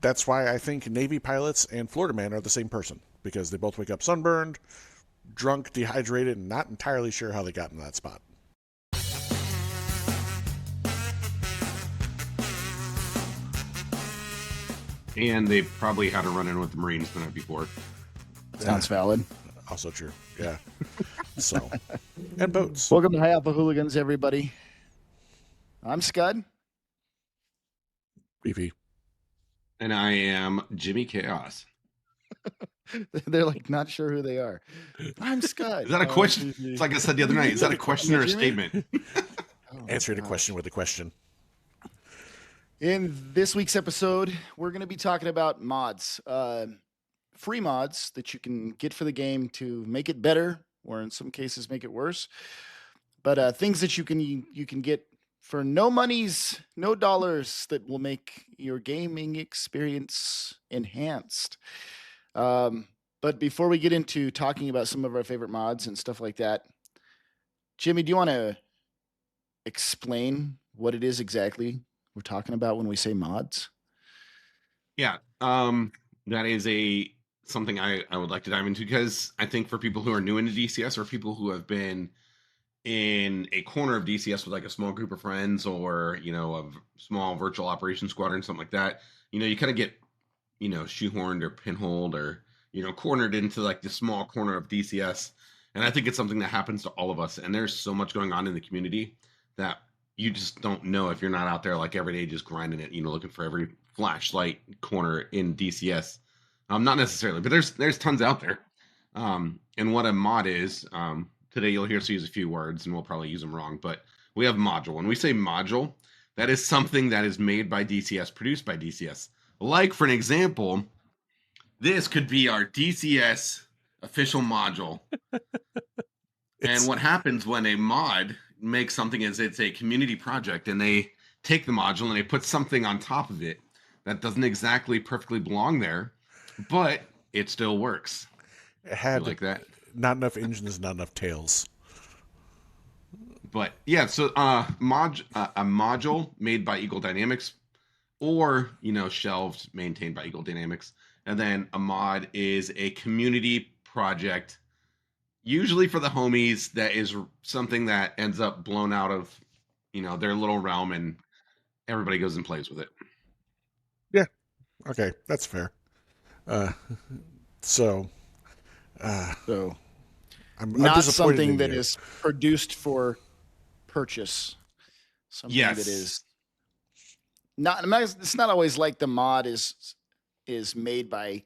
That's why I think Navy pilots and Florida man are the same person, because they both wake up sunburned, drunk, dehydrated, and not entirely sure how they got in that spot. And they probably had a run-in with the Marines the night before. Sounds valid. Also true. Yeah. So, and boats. Welcome to High Alpha Hooligans, everybody. I'm Scud. BP. And I am Jimmy Chaos. They're like not sure who they are. I'm Scud. Is that a question? It's like I said the other night. Is that a question or a statement? Answering a question with a question. In this week's episode, we're going to be talking about mods. Free mods that you can get for the game to make it better, or in some cases make it worse. But things that you can get for no monies, no dollars, that will make your gaming experience enhanced. But before we get into talking about some of our favorite mods and stuff like that, Jimmy, do you want to explain what it is exactly we're talking about when we say mods? Yeah, that is something I would like to dive into, because I think for people who are new into DCS, or people who have been in a corner of DCS with like a small group of friends, or a small virtual operations squadron, something like that, you kind of get shoehorned or pinholed, or cornered into like the small corner of DCS. And I think it's something that happens to all of us, and there's so much going on in the community that you just don't know if you're not out there like every day just grinding it, looking for every flashlight corner in DCS. Not necessarily, but there's tons out there. And what a mod is, today you'll hear us use a few words, and we'll probably use them wrong, but we have module. When we say module, that is something that is made by DCS, produced by DCS. Like, for an example, this could be our DCS official module. And what happens when a mod makes something is it's a community project, and they take the module and they put something on top of it that doesn't exactly perfectly belong there, but it still works. It had like that. Not enough engines, not enough tails. But yeah, so a module made by Eagle Dynamics, or shelved, maintained by Eagle Dynamics, and then a mod is a community project, usually for the homies, that is something that ends up blown out of their little realm, and everybody goes and plays with it. Yeah, okay, that's fair. So I'm not something that is produced for purchase. Something that is not. It's not always like the mod is made by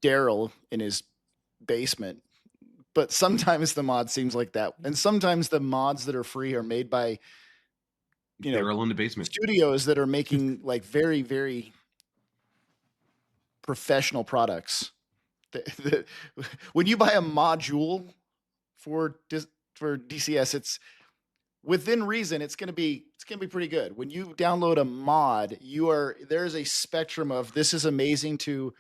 Daryl in his basement, but sometimes the mod seems like that, and sometimes the mods that are free are made by Daryl in the basement studios that are making like very, very professional products. When you buy a module for DCS, it's within reason. It's gonna be pretty good. When you download a mod, there's a spectrum of this is amazing to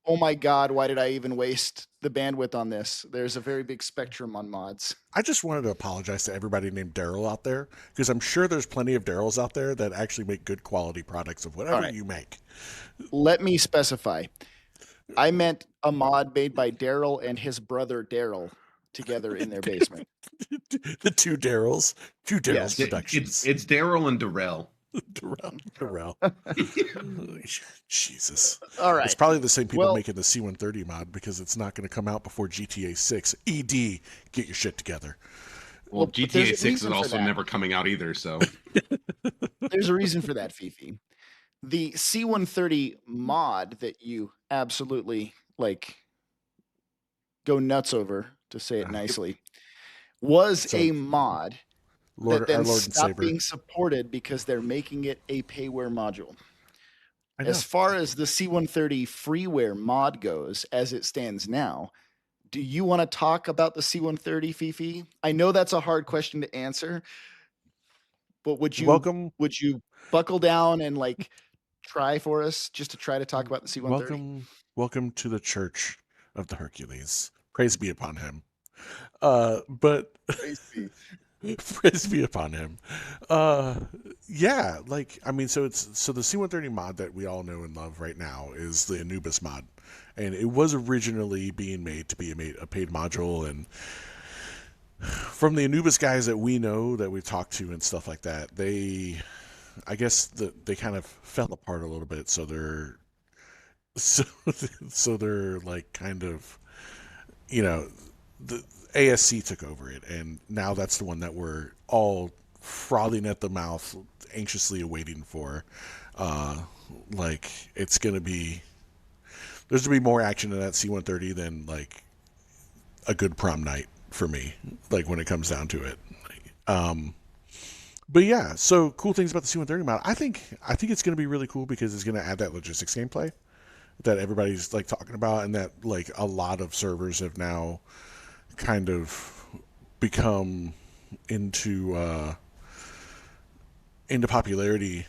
oh my God, why did I even waste the bandwidth on this? There's a very big spectrum on mods. I just wanted to apologize to everybody named Daryl out there, because I'm sure there's plenty of Daryls out there that actually make good quality products of whatever you make. Let me specify. I meant a mod made by Daryl and his brother Daryl together in their basement. The two Daryls yes. Productions. It's Daryl and Darrell. Darrell. Jesus. All right. It's probably the same people making the C-130 mod, because it's not going to come out before GTA 6. ED, get your shit together. Well, GTA 6 is also never coming out either, so. There's a reason for that, FiFi. The C-130 mod that you absolutely go nuts over, to say it nicely, was a mod that then stopped being supported because they're making it a payware module. As far as the C-130 freeware mod goes, as it stands now, do you want to talk about the C-130, FiFi? I know that's a hard question to answer, but would you buckle down and try for us just to try to talk about the C-130? Welcome to the Church of the Hercules. Praise be upon him. But Praise be. Frisbee upon him. Yeah, like I mean, so the C-130 mod that we all know and love right now is the Anubis mod, and it was originally being made to be a paid module, and from the Anubis guys that we know that we've talked to and stuff like that, I guess they kind of fell apart a little bit, so so, so they're like kind of, you know, the ASC took over it, and now that's the one that we're all frothing at the mouth, anxiously awaiting for. Like it's gonna be there's gonna be more action in that C-130 than like a good prom night for me. Like when it comes down to it. Um, but yeah, so cool things about the C-130 mod. I think it's gonna be really cool because it's gonna add that logistics gameplay that everybody's like talking about, and that like a lot of servers have now kind of become into popularity.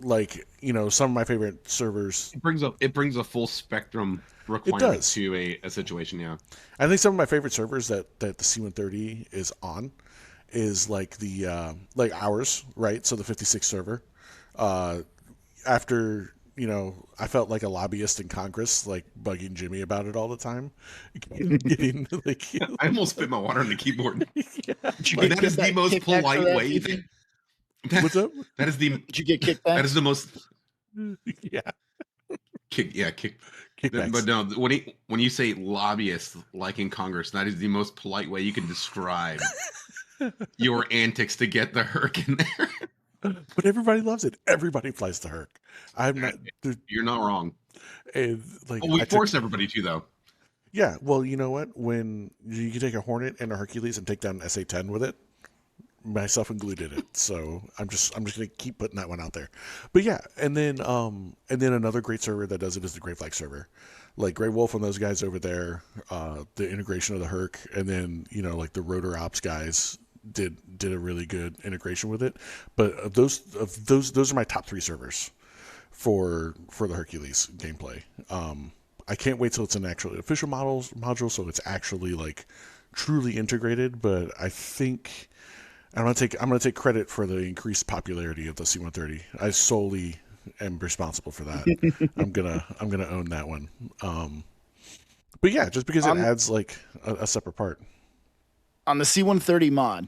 Like some of my favorite servers. It brings a full spectrum requirement to a situation. Yeah, I think some of my favorite servers that the C-130 is on is like the like ours, right? So the 56 server. After I felt like a lobbyist in Congress, like bugging Jimmy about it all the time. Getting like, I almost spit my water on the keyboard. Yeah, that is the most polite way. What's up? That is the. Did you get kicked back? That is the most. Yeah. Kick. Kickbacks. But no, when you say lobbyist, like in Congress, that is the most polite way you can describe your antics to get the Herc in there. But everybody loves it. Everybody flies the Herc. I'm not. You're not wrong. Like we force everybody to, though. Yeah. Well, you know what? When you can take a Hornet and a Hercules and take down an SA-10 with it, myself included it. So I'm just gonna keep putting that one out there. But yeah, and then another great server that does it is the Grey Flag server. Like Grey Wolf and those guys over there, the integration of the Herc, and then like the Rotor Ops guys did a really good integration with it. But those are my top 3 servers for the Hercules gameplay. I can't wait till it's an actual official module, so it's actually like truly integrated. But I think I'm gonna take credit for the increased popularity of the C-130. I solely am responsible for that. I'm gonna own that one. But yeah, just because it adds like a separate part. On the C-130 mod,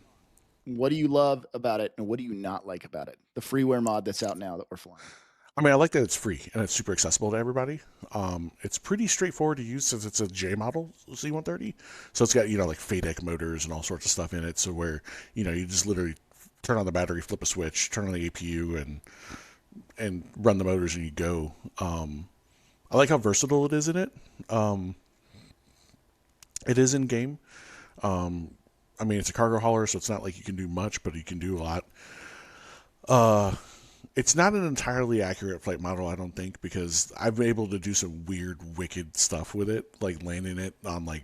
what do you love about it, and what do you not like about it? The freeware mod that's out now that we're flying. I mean, I like that it's free and it's super accessible to everybody. It's pretty straightforward to use since it's a J model C-130. So it's got, like FADEC motors and all sorts of stuff in it. So where, you just literally turn on the battery, flip a switch, turn on the APU and run the motors and you go. I like how versatile it is in it. It is in game. I mean, it's a cargo hauler, so it's not like you can do much, but you can do a lot. It's not an entirely accurate flight model, I don't think, because I've been able to do some weird, wicked stuff with it, like landing it on like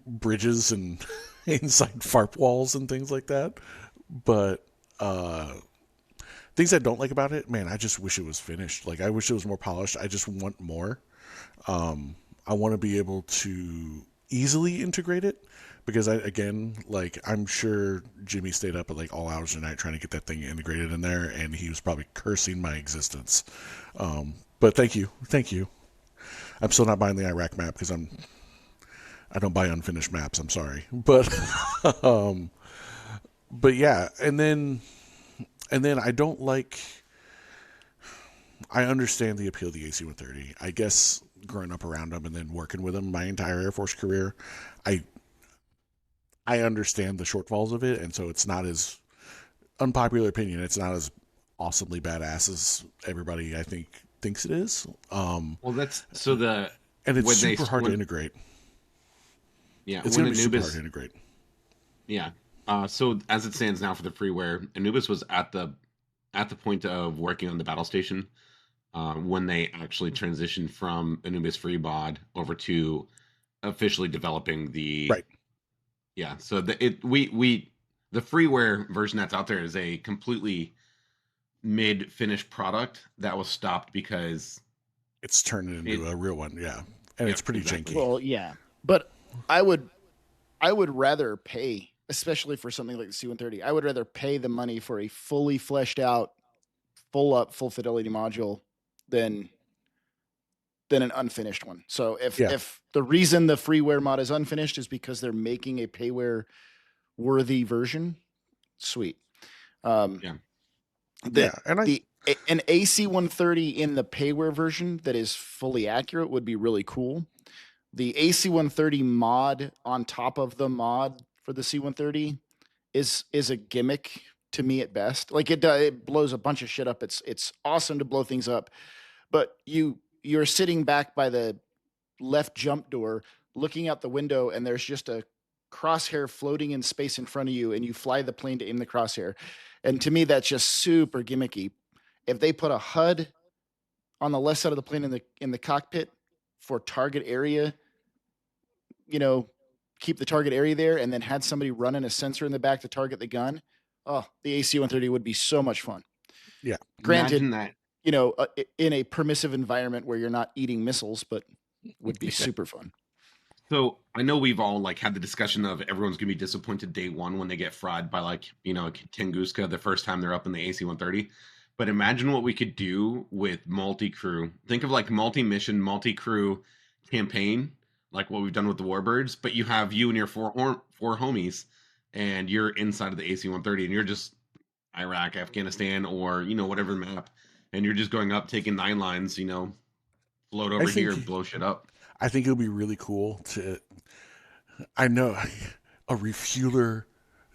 bridges and inside FARP walls and things like that. But things I don't like about it, man, I just wish it was finished. Like, I wish it was more polished. I just want more. I want to be able to easily integrate it. Because I'm sure Jimmy stayed up at like all hours of the night trying to get that thing integrated in there, and he was probably cursing my existence. But thank you. I'm still not buying the Iraq map because I don't buy unfinished maps. I'm sorry, but but yeah, and then I don't like. I understand the appeal of the AC-130. I guess growing up around them and then working with them my entire Air Force career, I understand the shortfalls of it, and so it's not as unpopular opinion. It's not as awesomely badass as everybody I think thinks it is. Well, that's and it's super hard to integrate. Yeah, it's going to be super hard to integrate. Yeah. So as it stands now for the freeware, Anubis was at the point of working on the battle station when they actually transitioned from Anubis free mod over to officially developing the right. Yeah, so the freeware version that's out there is a completely mid-finished product that was stopped because it's turned into a real one, yeah, and it's pretty janky. Well, yeah, but I would rather pay especially for something like the C-130. I would rather pay the money for a fully fleshed out, full fidelity module than an unfinished one. So if the reason the freeware mod is unfinished is because they're making a payware worthy version, sweet. And an AC-130 in the payware version that is fully accurate would be really cool. The AC-130 mod on top of the mod for the C-130 is a gimmick to me at best. Like it blows a bunch of shit up. It's awesome to blow things up, but you're sitting back by the left jump door, looking out the window, and there's just a crosshair floating in space in front of you, and you fly the plane to aim the crosshair. And to me, that's just super gimmicky. If they put a HUD on the left side of the plane in the cockpit for target area, keep the target area there, and then had somebody running a sensor in the back to target the gun, the AC-130 would be so much fun. Yeah. Granted, in a permissive environment where you're not eating missiles, but would be super fun. So I know we've all had the discussion of everyone's gonna be disappointed day one when they get fried by Tunguska the first time they're up in the AC-130. But imagine what we could do with multi-crew. Think of multi-mission, multi-crew campaign, like what we've done with the Warbirds. But you have you and your four homies, and you're inside of the AC-130, and you're just Iraq, Afghanistan, or whatever map, and you're just going up, taking 9 lines, float over here, blow shit up. I think it would be really cool I know a refueler,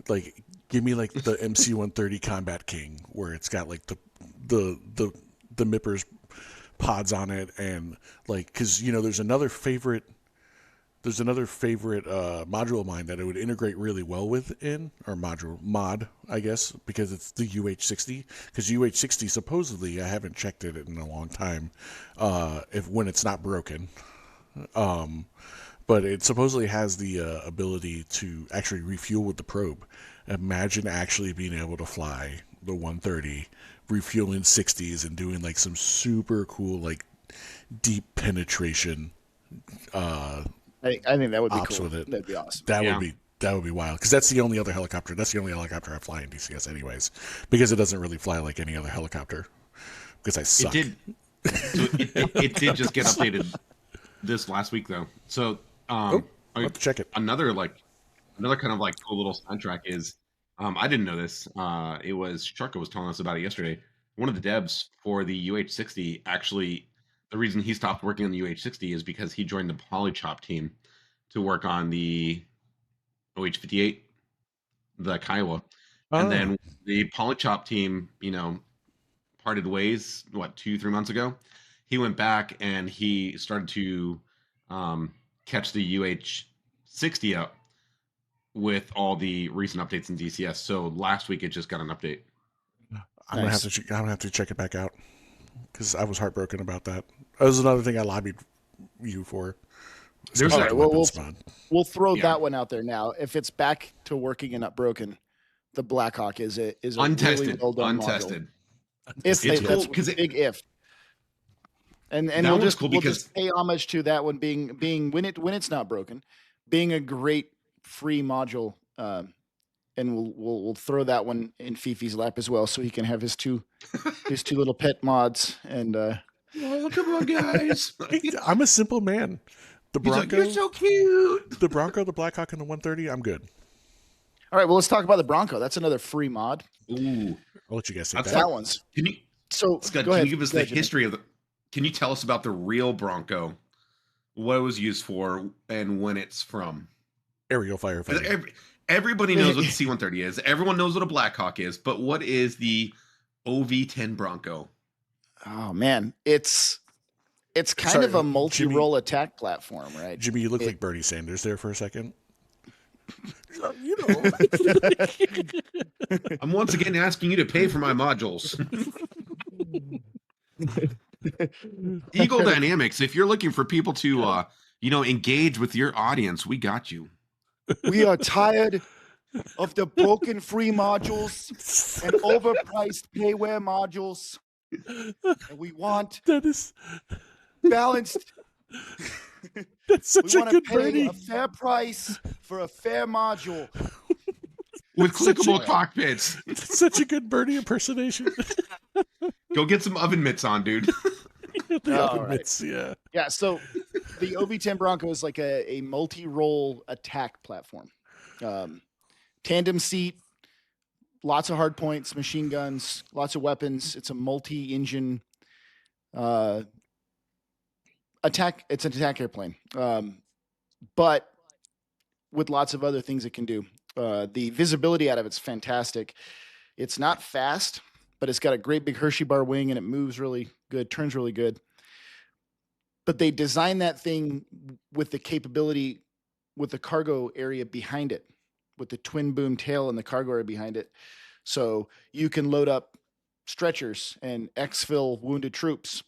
give me the MC-130 Combat King, where it's got the MIPPers pods on it, and because there's another favorite module of mine that it would integrate really well with mod, I guess, because it's the UH-60. Because UH-60 supposedly, I haven't checked it in a long time, when it's not broken. But it supposedly has the ability to actually refuel with the probe. Imagine actually being able to fly the 130, refueling 60s, and doing some super cool deep penetration. I think that would be cool. With it. That'd be awesome. That would be wild, because that's the only other helicopter. That's the only helicopter I fly in DCS, anyways, because it doesn't really fly like any other helicopter. Because I suck. It did just get updated this last week, though. So I'll have to check it. Another kind of cool little sidetrack is I didn't know this. It was Sharko was telling us about it yesterday. One of the devs for the UH-60, actually, the reason he stopped working on the UH-60 is because he joined the Polychop team to work on the OH-58, the Kiowa. And then the Polychop team, parted ways, 2-3 months ago. He went back and he started to catch the UH-60 up with all the recent updates in DCS. So last week it just got an update. I'm gonna have to check it back out, because I was heartbroken about that. That was another thing I lobbied you for. We'll throw that one out there now. If it's back to working and not broken, the Blackhawk is a untested, really well done untested. It's cool because big if. And we'll just pay homage to that one being when it's not broken, being a great free module, and we'll throw that one in FiFi's lap as well, so he can have his two little pet mods. And come on, guys! I'm a simple man. The Bronco, you're so cute. The Bronco, the Blackhawk, and the 130. I'm good. All right, well, let's talk about the Bronco. That's another free mod. Ooh, I'll let you guys say that one's. Can you? So Scott, go ahead. Can you give us the history of the? Can you tell us about the real Bronco? What it was used for and when it's from? Aerial firefighting. Everybody knows what the C-130 is. Everyone knows what a Blackhawk is. But what is the OV-10 Bronco? Oh man, it's kind of a multi-role attack platform, right? Jimmy, you look like Bernie Sanders there for a second. I'm once again asking you to pay for my modules. Eagle Dynamics, if you're looking for people to engage with your audience, we got you. We are tired of the broken free modules and overpriced payware modules, and we want balanced. That's such we a good pay Bernie. A fair price for a fair module. with Such clickable a- cockpits. It's such a good Bernie impersonation. Go get some oven mitts on, dude. The All oven right. mitts, yeah. Yeah, so the OV-10 Bronco is like a multi-role attack platform. Tandem seat, lots of hard points, machine guns, lots of weapons. It's a multi-engine attack. It's an attack airplane, but with lots of other things it can do. The visibility out of it's fantastic. It's not fast, but it's got a great big Hershey bar wing and it moves really good, turns really good. But they designed that thing with the capability with the cargo area behind it, with the twin boom tail and the cargo area behind it. So you can load up stretchers and exfil wounded troops.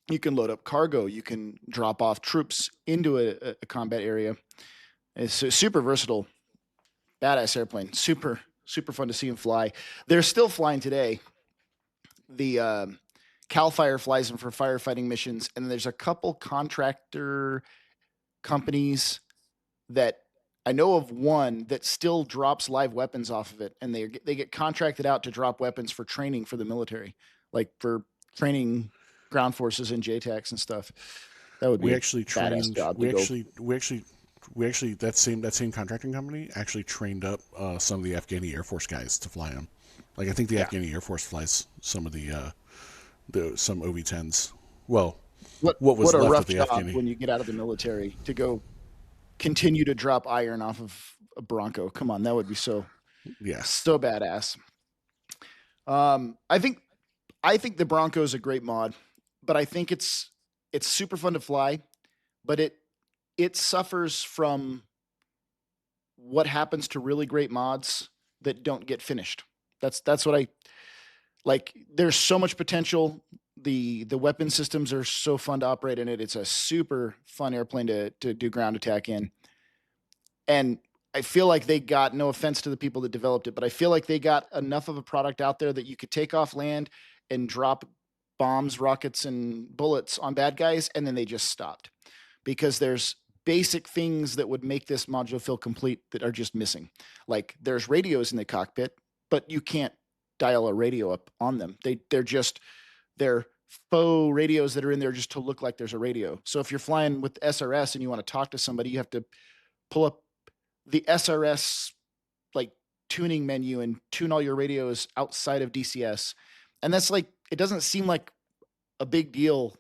You can load up cargo. You can drop off troops into a combat area. It's a super versatile, badass airplane. Super, super fun to see them fly. They're still flying today. The Cal Fire flies them for firefighting missions, and there's a couple contractor companies that I know of, one that still drops live weapons off of it, and they get contracted out to drop weapons for training for the military, like for training ground forces and JTACs and stuff. That would be We actually a badass trained. job We to go. actually that same contracting company actually trained up some of the Afghani Air Force guys to fly them. Like I think the Afghani Air Force flies some of some OV-10s. Well, what was a left rough of the job Afghani? when you get out of the military to go continue to drop iron off of a Bronco. Come on, that would be so Yes. so badass. I think the Bronco is a great mod, but I think it's super fun to fly, but it suffers from what happens to really great mods that don't get finished. That's what I like. There's so much potential. The weapon systems are so fun to operate in it. It's a super fun airplane to do ground attack in. And I feel like they got, no offense to the people that developed it, but I feel like they got enough of a product out there that you could take off land and drop bombs, rockets, and bullets on bad guys, and then they just stopped. Because there's basic things that would make this module feel complete that are just missing. Like there's radios in the cockpit, but you can't dial a radio up on them. They're faux radios that are in there just to look like there's a radio. So if you're flying with SRS and you want to talk to somebody, you have to pull up the SRS like tuning menu and tune all your radios outside of DCS. And that's like, it doesn't seem like a big deal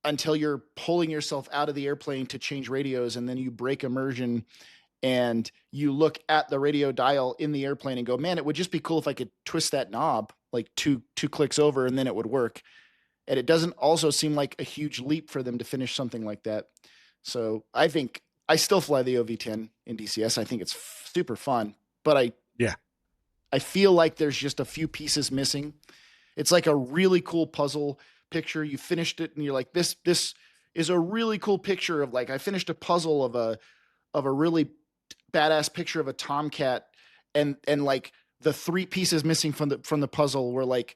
until you're pulling yourself out of the airplane to change radios, and then you break immersion and you look at the radio dial in the airplane and go, man, it would just be cool if I could twist that knob like two clicks over and then it would work. And it doesn't also seem like a huge leap for them to finish something like that. So I think I still fly the OV-10 in DCS. I think it's super fun, but I feel like there's just a few pieces missing. It's like a really cool puzzle picture. You finished it and you're like, this is a really cool picture of, like, I finished a puzzle of a really badass picture of a Tomcat, and like the three pieces missing from the puzzle were like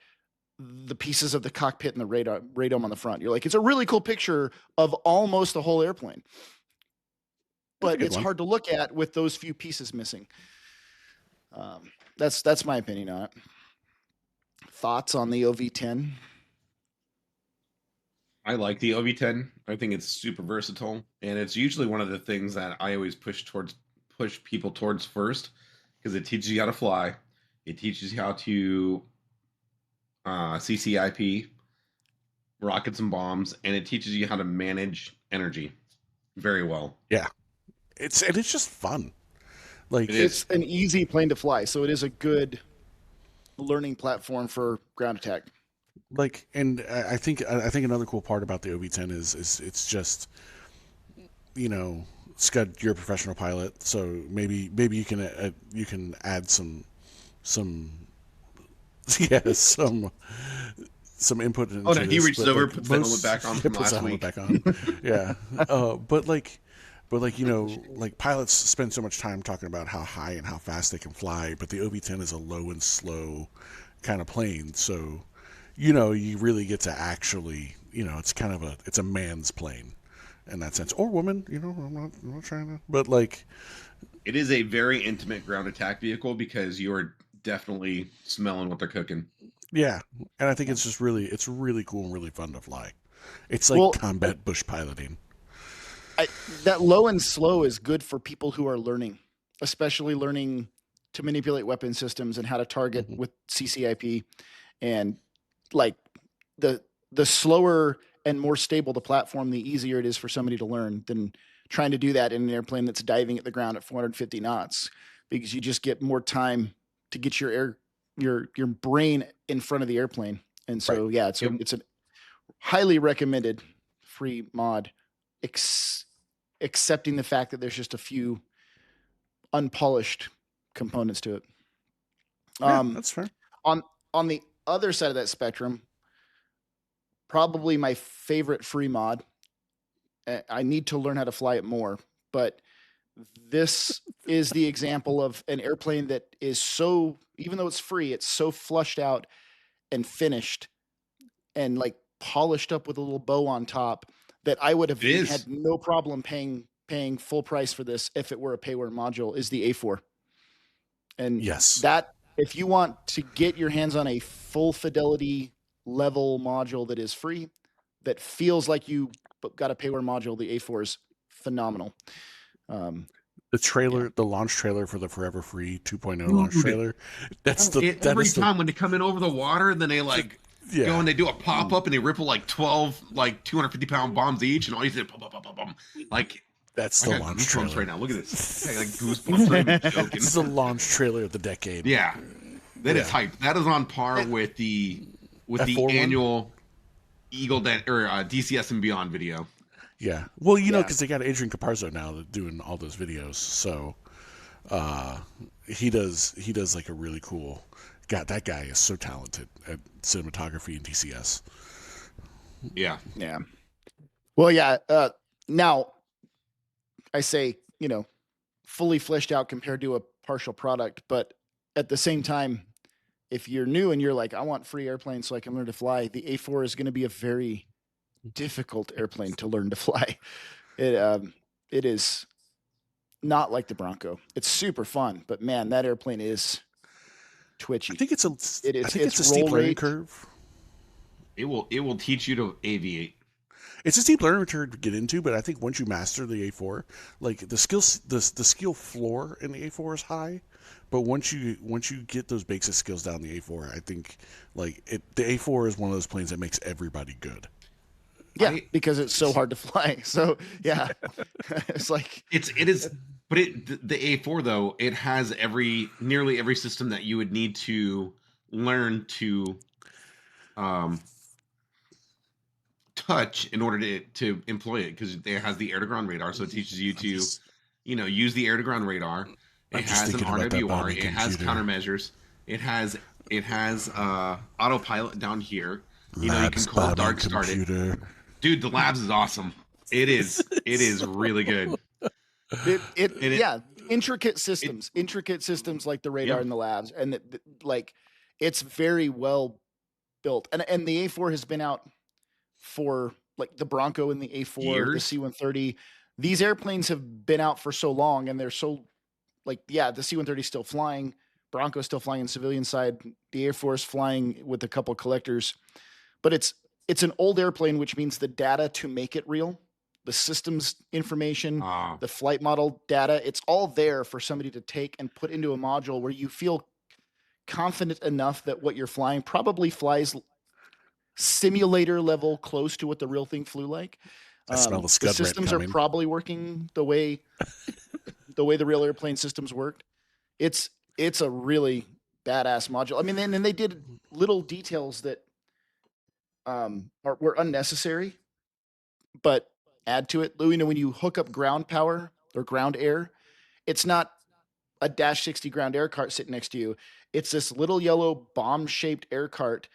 the pieces of the cockpit and the radome on the front. You're like, it's a really cool picture of almost the whole airplane, but it's hard to look at with those few pieces missing. That's my opinion on it. Thoughts on the OV-10? I like the OV-10. I think it's super versatile, and it's usually one of the things that I always push people towards first, because it teaches you how to fly. It teaches you how to CCIP, rockets and bombs, and it teaches you how to manage energy very well. Yeah, it's just fun. Like it's an easy plane to fly, so it is a good learning platform for ground attack. Like, and I think another cool part about the OV-10 is it's just, you know, Scud, you're a professional pilot, so maybe you can add some input into no, he reached over, puts the helmet back on from puts last the week. helmet back on. Yeah, but like, you know, like pilots spend so much time talking about how high and how fast they can fly, but the OV-10 is a low and slow kind of plane, so, you know, you really get to actually, you know, it's a man's plane in that sense, or woman, you know, I'm not trying to, but like, It is a very intimate ground attack vehicle because you're definitely smelling what they're cooking. Yeah, and I think it's really cool and really fun to fly. It's like Well, combat bush piloting. that low and slow is good for people who are learning, especially learning to manipulate weapon systems and how to target with CCIP, and like the slower and more stable the platform, the easier it is for somebody to learn than trying to do that in an airplane that's diving at the ground at 450 knots, because you just get more time to get your brain in front of the airplane. And so Right. yeah, Yep. it's a highly recommended free mod, accepting the fact that there's just a few unpolished components to it. Yeah, that's fair. On the other side of that spectrum, probably my favorite free mod. I need to learn how to fly it more, but this is the example of an airplane that is so, even though it's free, it's so flushed out and finished and like polished up with a little bow on top that I would have It is. had no problem paying full price for this if it were a payware module, is the A4. And Yes. that, if you want to get your hands on a full fidelity level module that is free, that feels like you got a payware module, the A4 is phenomenal. The trailer, the launch trailer for the Forever Free 2.0 launch trailer. That's the every time when they come in over the water, then they like go and they do a pop up and they ripple like 12 like 250-pound bombs each, and all you see like that's I the got launch goosebumps trailer right now. Look at this. I got like goosebumps. I'm even joking. This is the launch trailer of the decade. Yeah, that is hype. That is on par with the F4 annual Eagle or DCS and Beyond video. Yeah. Well, you know, because they got Adrian Caparzo now doing all those videos, so he does like a really cool. God, that guy is so talented at cinematography and DCS. Yeah. Yeah. Well, yeah. Now, I say, you know, fully fleshed out compared to a partial product, but at the same time, if you're new and you're like, I want free airplanes so I can learn to fly, the A4 is going to be a very difficult airplane to learn to fly. It is not like the Bronco. It's super fun, but man, that airplane is twitchy. I think it's a steep learning curve. It will teach you to aviate. It's a steep learning curve to get into, but I think once you master the A4, like the skill floor in the A4 is high, but once you get those basic skills down the A4, I think like the A4 is one of those planes that makes everybody good. Yeah, because it's so hard to fly. So yeah, it's like it is. But the A4 though, it has nearly every system that you would need to learn to touch in order to employ it, because it has the air to ground radar, so it teaches you to use the air to ground radar. It has an RWR. It has countermeasures. It has autopilot down here. You know, you can cold dark start it. Dude, the labs is awesome. It is really good. Intricate systems like the radar in the labs, and like it's very well built. And the A4 has been out for like the Bronco and the A4, years. the C-130. These airplanes have been out for so long, and they're so like, yeah, the C-130 is still flying, Bronco's still flying in civilian side, the Air Force flying with a couple collectors, but it's an old airplane, which means the data to make it real, the systems information, the flight model data, it's all there for somebody to take and put into a module where you feel confident enough that what you're flying probably flies simulator level close to what the real thing flew like. I smell the SCUD. The systems are probably working the way the real airplane systems worked. It's a really badass module. I mean, and they did little details that were unnecessary, but add to it. You know, when you hook up ground power or ground air, it's not a Dash 60 ground air cart sitting next to you. It's this little yellow bomb-shaped air cart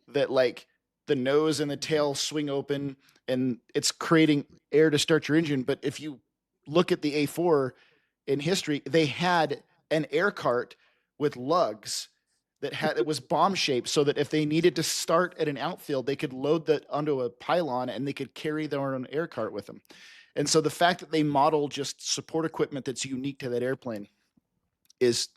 that like the nose and the tail swing open, and it's creating air to start your engine. But if you look at the A4 in history, they had an air cart with lugs that was bomb shaped, so that if they needed to start at an outfield, they could load that onto a pylon and they could carry their own air cart with them. And so the fact that they model just support equipment that's unique to that airplane is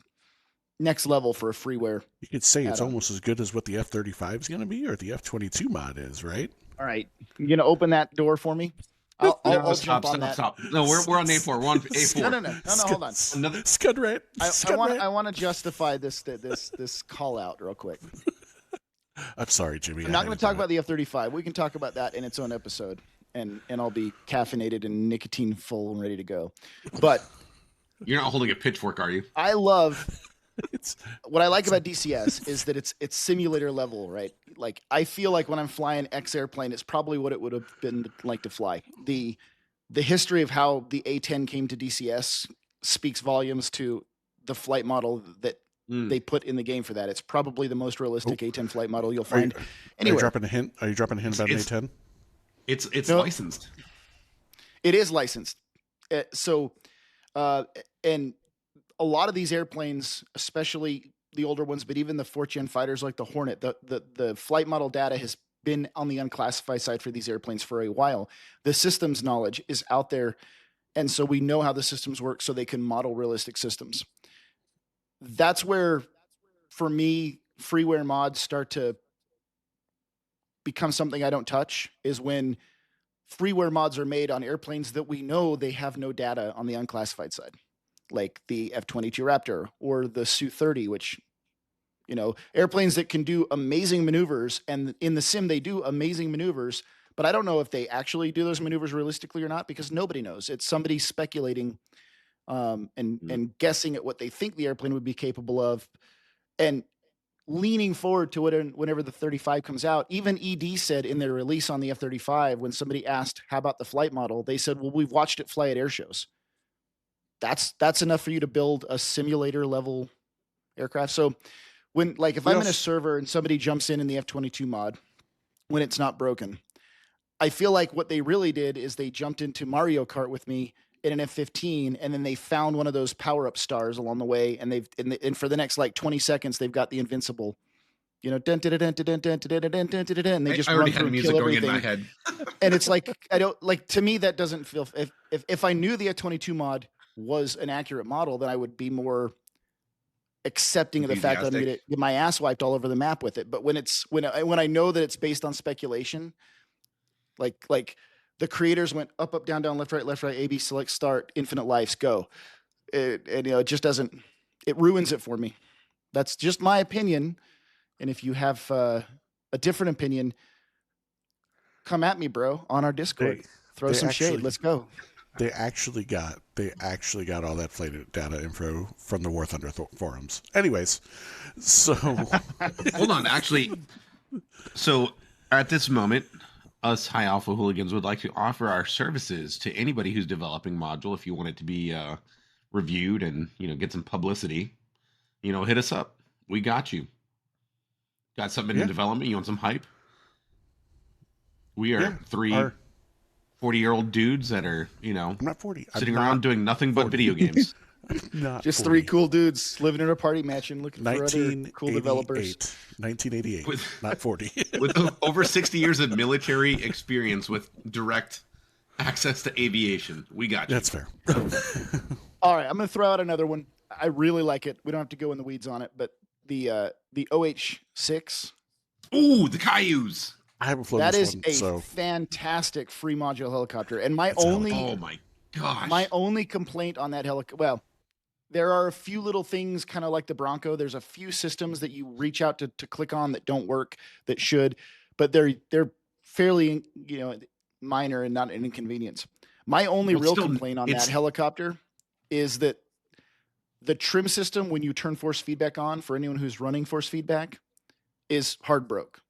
next level for a freeware. You could say it's add-on. almost as good as what the F-35 is going to be, or the F-22 mod is, right? All right, you gonna open that door for me? I'll jump on that. Stop. No, we're on A4. We're on A4. No. Hold on. Another Scud rant. I want to justify this call out real quick. I'm sorry, Jimmy. I'm not going to talk about the F-35. We can talk about that in its own episode, and I'll be caffeinated and nicotine full and ready to go. But you're not holding a pitchfork, are you? I love. What I like about DCS is that it's simulator level, right? Like I feel like when I'm flying X airplane, it's probably what it would have been like to fly. The history of how the A-10 came to DCS speaks volumes to the flight model that they put in the game for that. It's probably the most realistic A-10 flight model you'll find. Anyway, Are you dropping a hint? Are you dropping a hint about an A-10? It's licensed. It is licensed. And a lot of these airplanes, especially the older ones, but even the 4th gen fighters like the Hornet, the flight model data has been on the unclassified side for these airplanes for a while. The systems knowledge is out there, and so we know how the systems work so they can model realistic systems. That's where, for me, freeware mods start to become something I don't touch, is when freeware mods are made on airplanes that we know they have no data on the unclassified side, like the F-22 Raptor or the C-130, which, airplanes that can do amazing maneuvers, and in the sim they do amazing maneuvers, but I don't know if they actually do those maneuvers realistically or not, because nobody knows. It's somebody speculating and guessing at what they think the airplane would be capable of, and leaning forward to it. Whenever the 35 comes out, even ED said in their release on the F-35, when somebody asked, how about the flight model? They said, well, we've watched it fly at air shows. That's enough for you to build a simulator level aircraft. So if I'm in a server and somebody jumps in the F-22 mod when it's not broken, I feel like what they really did is they jumped into Mario Kart with me in an F-15, and then they found one of those power-up stars along the way, and and for the next 20 seconds they've got the invincible, and they just run through and kill everything. In my head. And it's like, I don't like, to me that doesn't feel, if I knew the F-22 mod was an accurate model, then I would be more accepting of the fact that I'm going to get my ass wiped all over the map with it. But when I know that it's based on speculation, like the creators went up, up, down, down, left, right, AB, select, start, infinite lives, go. It just doesn't, it ruins it for me. That's just my opinion. And if you have a different opinion, come at me, bro, on our Discord. Throw some shade. Let's go. They actually got all that flight data info from the War Thunder forums. Anyways, so hold on. Actually, so at this moment, us High Alpha Hooligans would like to offer our services to anybody who's developing module. If you want it to be reviewed and get some publicity, hit us up. We got you. Got something in development? You want some hype? We are 40-year-old dudes that are, I'm not 40. Sitting around doing nothing but video games. Not just 40. 3 cool dudes living in a party mansion looking for other cool developers. 1988, not 40. With over 60 years of military experience with direct access to aviation. We got you. That's fair. All right, I'm going to throw out another one. I really like it. We don't have to go in the weeds on it, but the OH-6. Ooh, the Cayuse. I haven't flown that this is one, a fantastic free module helicopter. And oh my gosh, my only complaint on that helicopter, well, there are a few little things kind of like the Bronco. There's a few systems that you reach out to click on that don't work, that should, but they're fairly, minor and not an inconvenience. My only real complaint on that helicopter is that the trim system, when you turn force feedback on, for anyone who's running force feedback, is hard broke.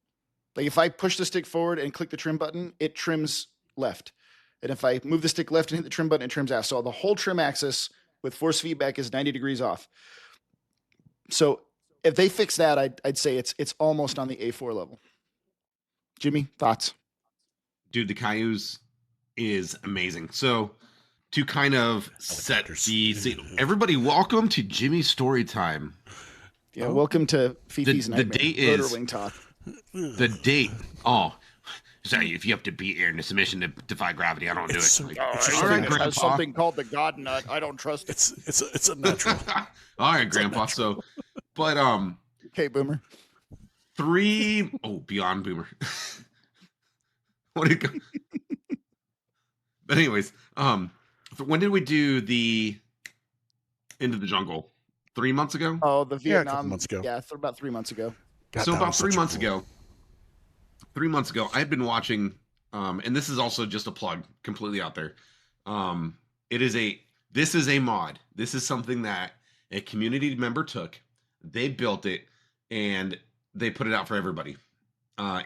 Like if I push the stick forward and click the trim button, it trims left. And if I move the stick left and hit the trim button, it trims out. So the whole trim axis with force feedback is 90 degrees off. So if they fix that, I'd say it's almost on the A4 level. Jimmy, thoughts? Dude, the Cayuse is amazing. So to kind of set the scene, everybody, welcome to Jimmy's story time. Yeah, welcome to FiFi's Nightmare. The date is Rotor Wing Talk. The date. Oh, So if you have to beat air in a submission to defy gravity, I don't do it. It's so- Like, it's all just right, like- Grandpa. has something called the God Nut. I don't trust it. It's a natural. All right, Grandpa. So, but Okay, Boomer. beyond Boomer. What did it go? But anyways, when did we do the Into the Jungle? 3 months ago. Oh, the Yeah, a couple Vietnam. months ago. Yeah, about 3 months ago. God, So that about was 3 such a months cool- ago. 3 months ago, I've been watching, and this is also just a plug, completely out there. This is a mod. This is something that a community member took. They built it, and they put it out for everybody.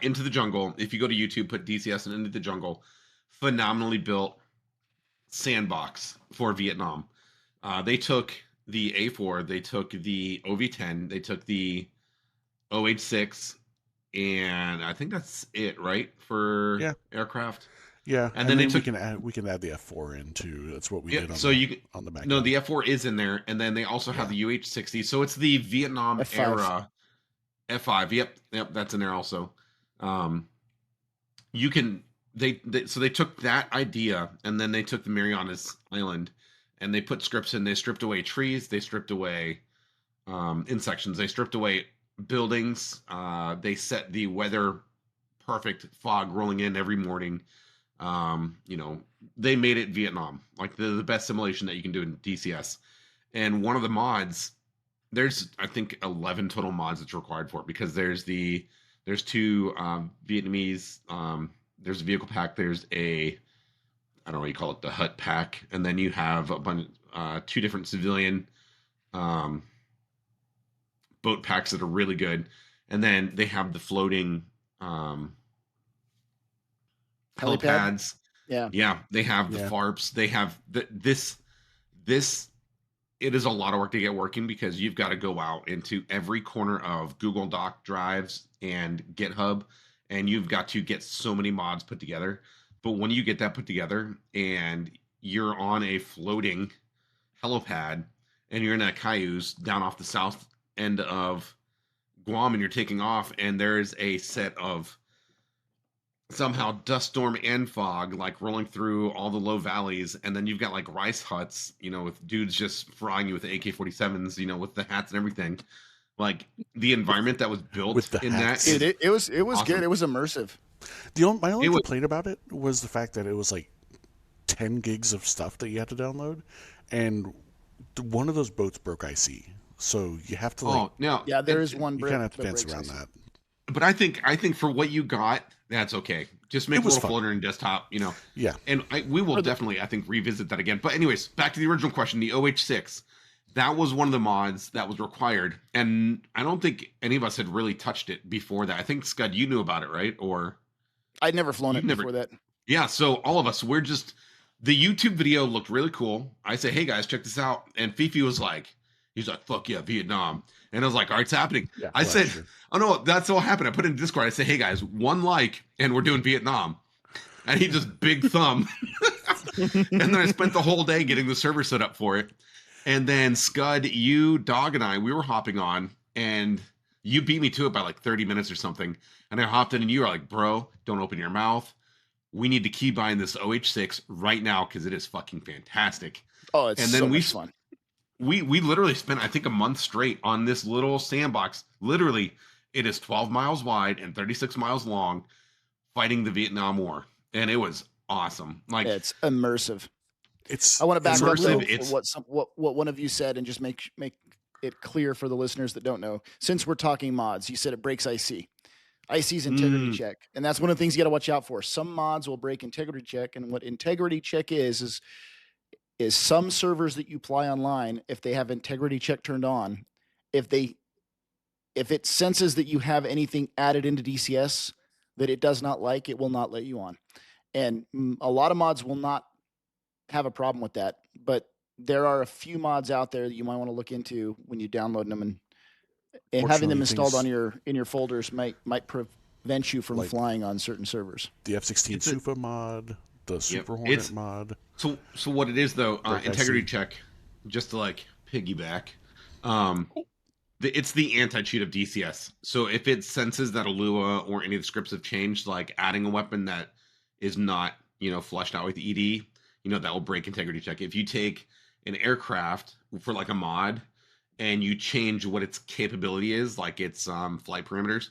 Into the Jungle. If you go to YouTube, put DCS and Into the Jungle. Phenomenally built sandbox for Vietnam. They took the A4, they took the OV-10, they took the OH-6, and I think that's it, right, for aircraft. Yeah, And then they took- we can add the F4 in too. That's what we Yeah, did on so the, you can, on the back. no, end. the F4 is in there, and then they also have the UH-60. So it's the Vietnam F5. era F5. Yep, that's in there also. You can so they took that idea, and then they took the Marianas Island, and they put scripts in. They stripped away trees. They stripped away in sections. They stripped away buildings. They set the weather perfect, fog rolling in every morning. They made it Vietnam, like the best simulation that you can do in DCS. And one of the mods, there's I think 11 total mods that's required for it, because there's two Vietnamese, there's a vehicle pack, there's I don't know what you call it, the hut pack, and then you have a bunch, two different civilian boat packs that are really good, and then they have the floating helipads. Yeah, they have the FARPs. They have this. It is a lot of work to get working, because you've got to go out into every corner of Google Doc drives and GitHub, and you've got to get so many mods put together. But when you get that put together and you're on a floating helipad and you're in a Cayuse down off the south end of Guam, and you're taking off, and there's a set of somehow dust storm and fog like rolling through all the low valleys, and then you've got like rice huts, with dudes just frying you with the AK-47s, with the hats and everything. Like the environment that was built With the in hats. that, It was awesome. good. It was immersive. My only It was- complaint about it was the fact that it was like 10 gigs of stuff that you had to download, and one of those boats broke IC, so you have to like. no, Yeah, there is one. You kind of have to dance around that. But I think for what you got, that's okay. Just make It a was little fun. floater and desktop, Yeah. And we will definitely, I think, revisit that again. But anyways, back to the original question, the OH-6. That was one of the mods that was required, and I don't think any of us had really touched it before that. I think, Scud, you knew about it, right? Or I'd never flown it You've never- before that. yeah, so all of us, the YouTube video looked really cool. I say, hey guys, check this out. And Fifi was like, he's like, fuck yeah, Vietnam. And I was like, all right, it's happening. Yeah, I said, sure. oh no, that's what happened. I put it in Discord. I say, hey guys, 1 like, and we're doing Vietnam. And he just big thumb. And then I spent the whole day getting the server set up for it. And then Scud, you, Dog, and I, we were hopping on, and you beat me to it by like 30 minutes or something. And I hopped in, and you were like, bro, don't open your mouth. We need to key bind this OH-6 right now, because it is fucking fantastic. Oh, it's And then so we- much fun. We literally spent, I think, a month straight on this little sandbox. Literally, it is 12 miles wide and 36 miles long, fighting the Vietnam War. And it was awesome. Like, It's immersive. It's I want to back up immersive. though, It's- what one of you said, and just make it clear for the listeners that don't know. Since we're talking mods, you said it breaks IC. IC's integrity check, and that's one of the things you got to watch out for. Some mods will break integrity check, and what integrity check is some servers that you apply online, if they have integrity check turned on, if it senses that you have anything added into DCS that it does not like, it will not let you on. And a lot of mods will not have a problem with that, but there are a few mods out there that you might want to look into when you download them, and having them Fortunately, installed things- on in your folders might prevent you from Like- flying on certain servers. the F-16 It's a- Sufa mod, the Super Hornet it's- mod. so what it is, though, Break integrity IC. check, just to like piggyback. It's the anti-cheat of DCS. So if it senses that a Lua or any of the scripts have changed, like adding a weapon that is not, flushed out with ED, that will break integrity check. If you take an aircraft for like a mod and you change what its capability is, like its flight parameters,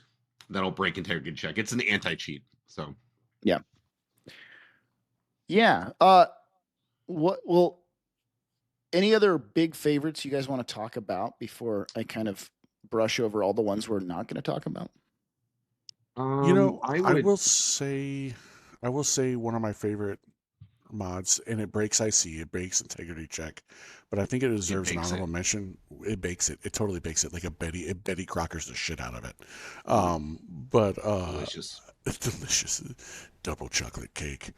that'll break integrity check. It's an anti-cheat. So yeah. Well, any other big favorites you guys want to talk about before I kind of brush over all the ones we're not going to talk about? I will say one of my favorite mods, and it breaks IC, it breaks integrity check, but I think it deserves an honorable mention. It bakes it. It totally bakes it like a Betty. It Betty Crockers the shit out of it. But delicious. Delicious double chocolate cake.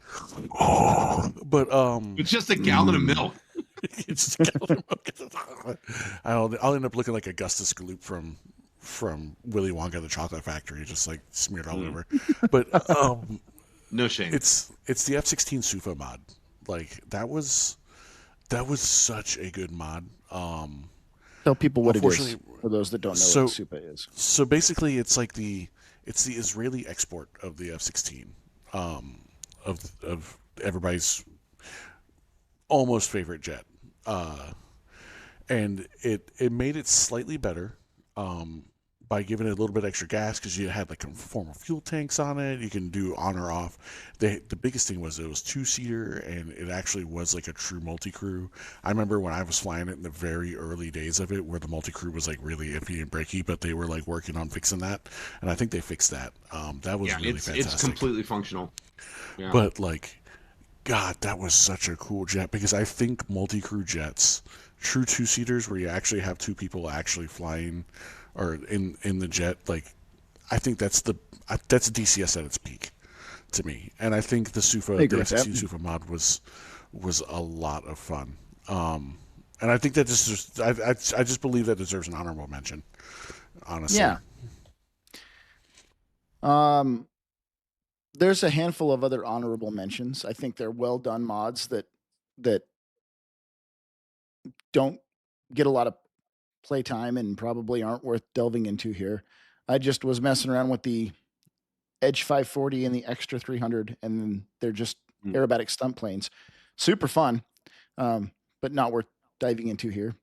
Oh, but it's just a gallon of milk. It's just a gallon of milk. I'll end up looking like Augustus Gloop from Willy Wonka the Chocolate Factory, just like smeared all over. But no shame. It's the F-16 Sufa mod. Like that was such a good mod. Tell people what it is for those that don't know what Sufa is. So basically, it's like the Israeli export of the F-16, of everybody's almost favorite jet, and it made it slightly better. By giving it a little bit extra gas, because you had like conformal fuel tanks on it. You can do on or off. The biggest thing was it was 2-seater, and it actually was like a true multi-crew. I remember when I was flying it in the very early days of it, where the multi-crew was like really iffy and breaky, but they were like working on fixing that, and I think they fixed that. That was really fantastic. It's completely functional. Yeah. But like, God, that was such a cool jet, because I think multi-crew jets, true 2-seaters where you actually have 2 people actually flying or in the jet, like I think that's DCS at its peak to me. And I think the F-16 Sufa mod was a lot of fun. And I think that I just believe that deserves an honorable mention, honestly. Yeah. There's a handful of other honorable mentions. I think they're well done mods that don't get a lot of playtime and probably aren't worth delving into here. I just was messing around with the Edge 540 and the Extra 300, and they're just aerobatic stunt planes. Super fun, but not worth diving into here.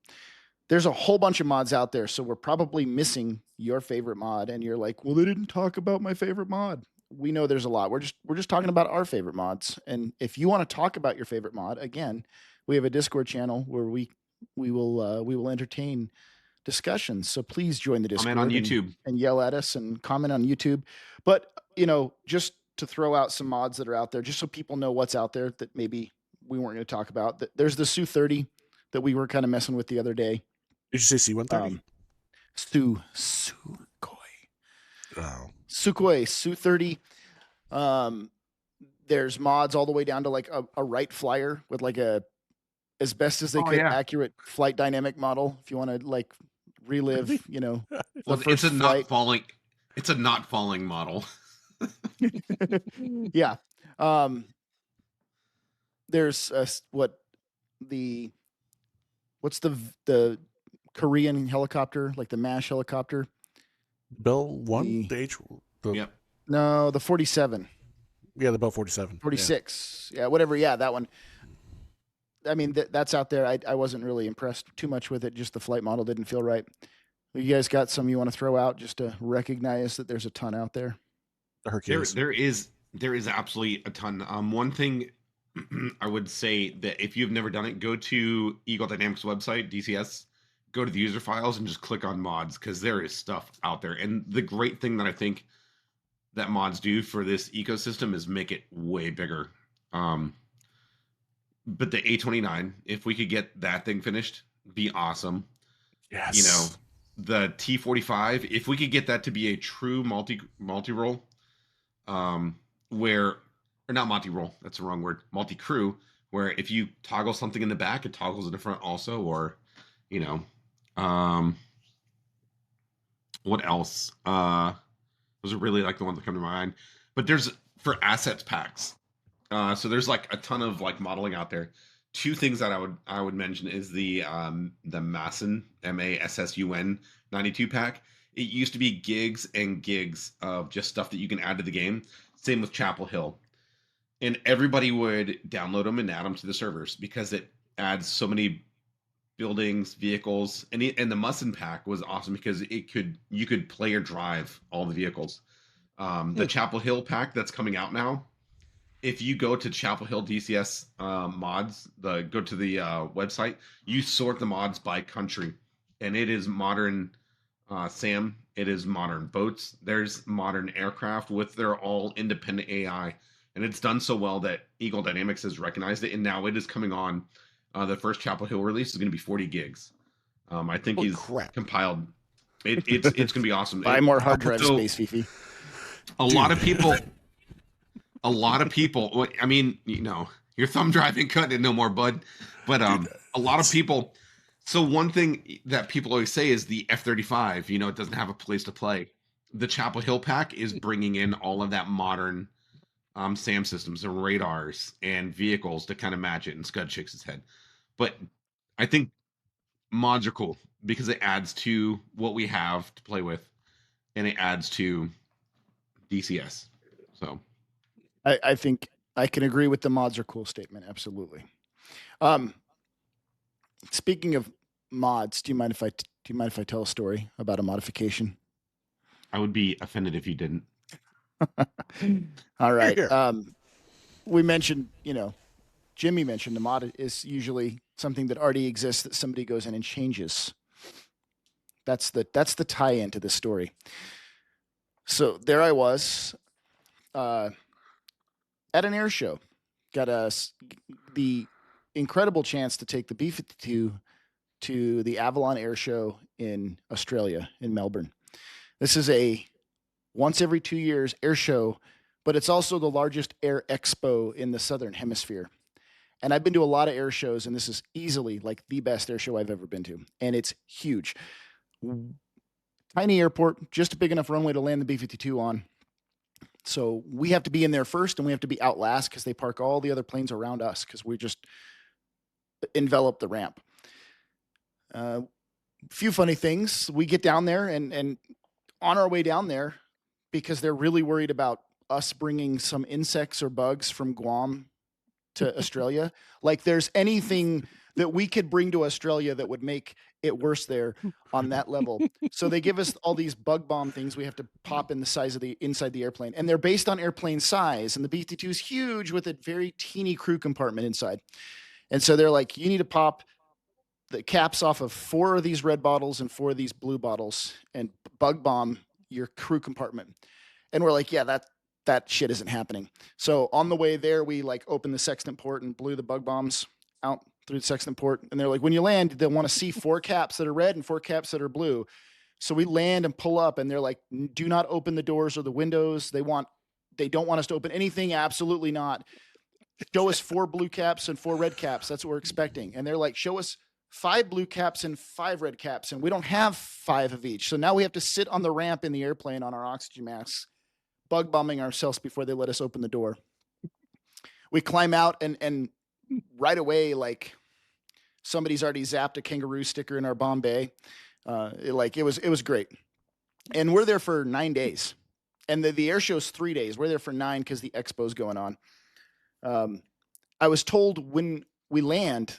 There's a whole bunch of mods out there, so we're probably missing your favorite mod, and you're like, well, they didn't talk about my favorite mod. We know there's a lot. We're just talking about our favorite mods, and if you want to talk about your favorite mod, again, we have a Discord channel where we will entertain discussions. So please join the Discord. Comment on YouTube and yell at us and comment on YouTube. But just to throw out some mods that are out there, just so people know what's out there that maybe we weren't going to talk about. There's the Su-30 that we were kind of messing with the other day. Did you say C-130? Sukhoi. Oh. Sukhoi, Su-30. There's mods all the way down to like a Wright Flyer with like a, as best as they could, accurate flight dynamic model. If you want to like relive, well, it's a not falling. It's a not falling model. Yeah. There's what's the Korean helicopter, like the MASH helicopter? Bell 1? Yep. No, the 47. Yeah, the Bell 47. 46. Yeah, whatever. Yeah, that one. I mean, that's out there. I wasn't really impressed too much with it. Just the flight model didn't feel right. You guys got some you want to throw out just to recognize that there's a ton out there? The Hercules. There is absolutely a ton. One thing I would say that if you've never done it, go to Eagle Dynamics website, DCS, go to the user files and just click on mods, because there is stuff out there. And the great thing that I think that mods do for this ecosystem is make it way bigger. But the A29, if we could get that thing finished, be awesome. Yes. The T45, if we could get that to be a true multi-role, or not multi-role, that's the wrong word, multi-crew, where if you toggle something in the back, it toggles in the front also, or, what else? Those are really like the ones that come to mind. But there's for assets packs. So there's like a ton of like modeling out there two things that I would mention is the Masson MASSUN 92 pack. It used to be gigs and gigs of just stuff that you can add to the game. Same with Chapel Hill, and everybody would download them and add them to the servers because it adds so many buildings, vehicles, and the Musson pack was awesome because you could play or drive all the vehicles. The Chapel Hill pack that's coming out now, if you go to Chapel Hill DCS mods, go to the website, you sort the mods by country, and it is modern SAM, it is modern boats, there's modern aircraft with their all independent AI, and it's done so well that Eagle Dynamics has recognized it, and now it is coming on. The first Chapel Hill release is going to be 40 gigs. I think he's compiled. It's going to be awesome. Buy more hard drive space, Fifi. A lot of people. I mean, your thumb drive ain't cutting it no more, bud. But a lot of people. So one thing that people always say is the F-35. It doesn't have a place to play. The Chapel Hill pack is bringing in all of that modern SAM systems and radars and vehicles to kind of match it. And Scud shakes his head. But I think mods are cool because it adds to what we have to play with, and it adds to DCS. So I think I can agree with the mods are cool statement. Absolutely. Speaking of mods, do you mind if I tell a story about a modification? I would be offended if you didn't. All right. We mentioned, Jimmy mentioned the mod is usually something that already exists that somebody goes in and changes. That's the tie-in to this story. So there I was at an air show, got the incredible chance to take the B-52 to the Avalon Air Show in Australia, in Melbourne. This is a once every 2 years air show, but it's also the largest air expo in the Southern Hemisphere. And I've been to a lot of air shows, and this is easily like the best air show I've ever been to. And it's huge. Tiny airport, just a big enough runway to land the B-52 on. So we have to be in there first, and we have to be out last because they park all the other planes around us because we just envelop the ramp. Few funny things. We get down there, and on our way down there, because they're really worried about us bringing some insects or bugs from Guam to Australia. Like there's anything that we could bring to Australia that would make it worse there on that level. So they give us all these bug bomb things we have to pop in the size of inside the airplane. And they're based on airplane size. And the B-52 is huge with a very teeny crew compartment inside. And so they're like, you need to pop the caps off of 4 of these red bottles and 4 of these blue bottles and bug bomb your crew compartment. And we're like, yeah, that shit isn't happening. So on the way there, we like opened the sextant port and blew the bug bombs out through the sextant port. And they're like, when you land, they want to see 4 caps that are red and 4 caps that are blue. So we land and pull up, and they're like, do not open the doors or the windows. They don't want us to open anything. Absolutely not. Show us 4 blue caps and 4 red caps. That's what we're expecting. And they're like, show us 5 blue caps and 5 red caps. And we don't have 5 of each. So now we have to sit on the ramp in the airplane on our oxygen masks, bug bombing ourselves before they let us open the door. We climb out, and right away, like somebody's already zapped a kangaroo sticker in our bomb bay. It was great. And we're there for 9 days, and the air show's 3 days. We're there for 9 because the expo's going on. I was told when we land,